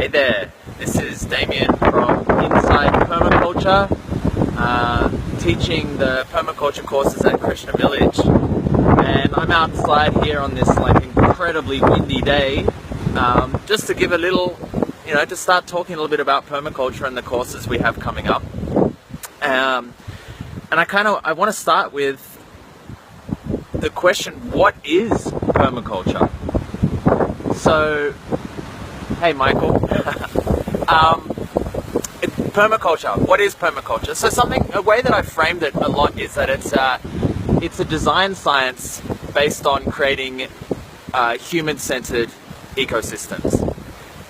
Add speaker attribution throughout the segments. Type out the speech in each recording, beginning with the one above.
Speaker 1: Hey there, this is Damien from Inside Permaculture, teaching the permaculture courses at Krishna Village, and I'm outside here on this incredibly windy day, just to give a little, to start talking a little bit about permaculture and the courses we have coming up. And I want to start with the question, what is permaculture? So, hey Michael, permaculture, what is permaculture? So a way that I framed it a lot is that it's a design science based on creating human-centered ecosystems.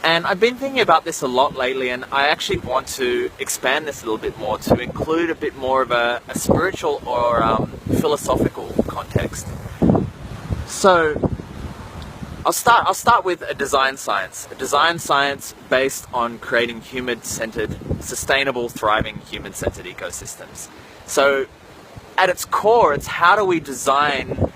Speaker 1: And I've been thinking about this a lot lately, and I actually want to expand this a little bit more to include a bit more of a spiritual or philosophical context. So I'll start with a design science based on creating human-centered, sustainable, thriving human-centered ecosystems. So at its core, it's how do we design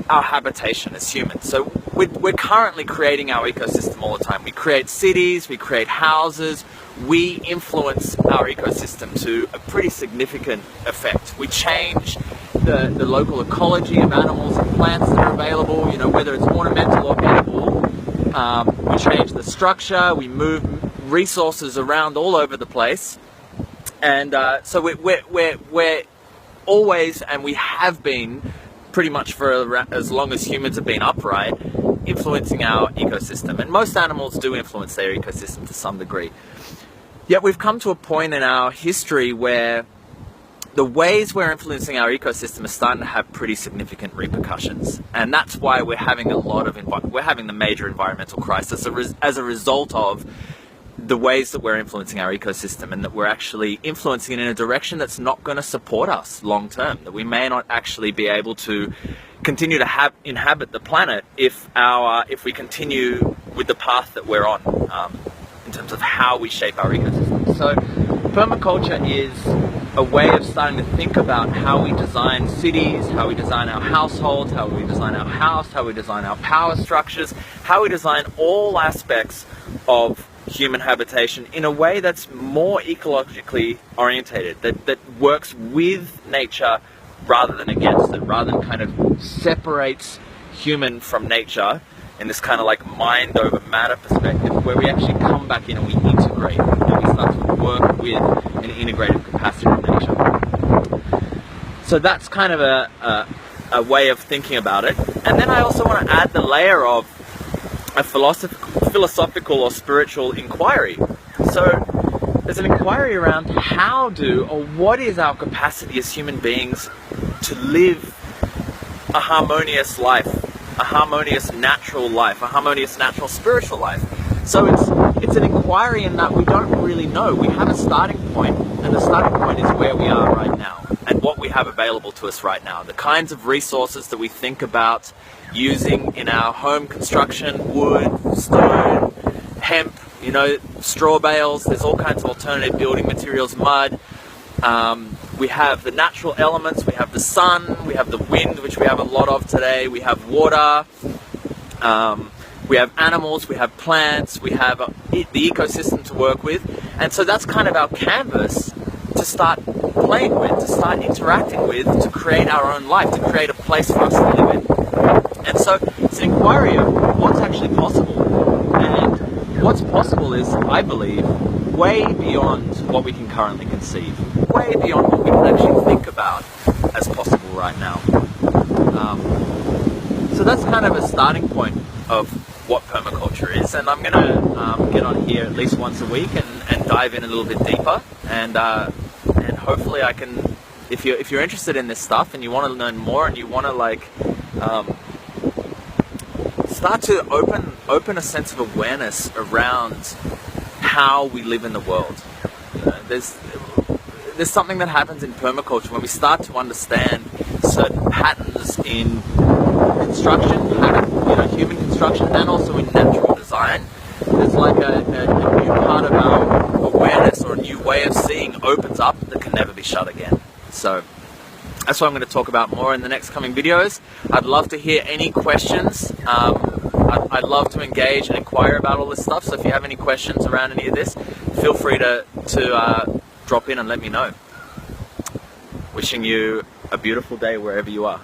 Speaker 1: our habitation as humans. So we're currently creating our ecosystem all the time. We create cities, we create houses, we influence our ecosystem to a pretty significant effect. We change the local ecology of animals and plants that are available, whether it's ornamental or edible. We change the structure, we move resources around all over the place. And so we're always, and we have been pretty much for as long as humans have been upright, influencing our ecosystem. And most animals do influence their ecosystem to some degree. Yet we've come to a point in our history where the ways we're influencing our ecosystem are starting to have pretty significant repercussions. And that's why we're having the major environmental crisis as a result of the ways that we're influencing our ecosystem, and that we're actually influencing it in a direction that's not going to support us long term, that we may not actually be able to continue to inhabit the planet if we continue with the path that we're on in terms of how we shape our ecosystem. So permaculture is a way of starting to think about how we design cities, how we design our households, how we design our house, how we design our power structures, how we design all aspects of human habitation in a way that's more ecologically orientated, that works with nature rather than against it, rather than kind of separates human from nature in this kind of mind over matter perspective, where we actually come back in and we integrate and we start to work with an integrated capacity of nature. So that's kind of a way of thinking about it. And then I also want to add the layer of a philosophical or spiritual inquiry. So there's an inquiry around what is our capacity as human beings to live a harmonious life, a harmonious natural life, a harmonious natural spiritual life. So it's an inquiry in that we don't really know. We have a starting point, and the starting point is where we are right now and what we have available to us right now. The kinds of resources that we think about using in our home construction: wood, stone, hemp, straw bales. There's all kinds of alternative building materials, mud. We have the natural elements, we have the sun, we have the wind, which we have a lot of today, we have water, we have animals, we have plants, we have the ecosystem to work with. And so that's kind of our canvas to start playing with, to start interacting with, to create our own life, to create a place for us to live in. And so it's an inquiry of what's actually possible. And what's possible is, I believe, way beyond what we can currently conceive, way beyond what we can actually think about as possible right now. So that's kind of a starting point of what permaculture is, and I'm going to get on here at least once a week and dive in a little bit deeper, and hopefully I can, if you're interested in this stuff and you want to learn more and you want to start to open a sense of awareness around how we live in the world. There's something that happens in permaculture when we start to understand certain patterns in construction, human construction, and also in natural design. There's a new part of our awareness, or a new way of seeing, opens up that can never be shut again. So that's what I'm going to talk about more in the next coming videos. I'd love to hear any questions. I'd love to engage and inquire about all this stuff. So if you have any questions around any of this, feel free to drop in and let me know. Wishing you a beautiful day wherever you are.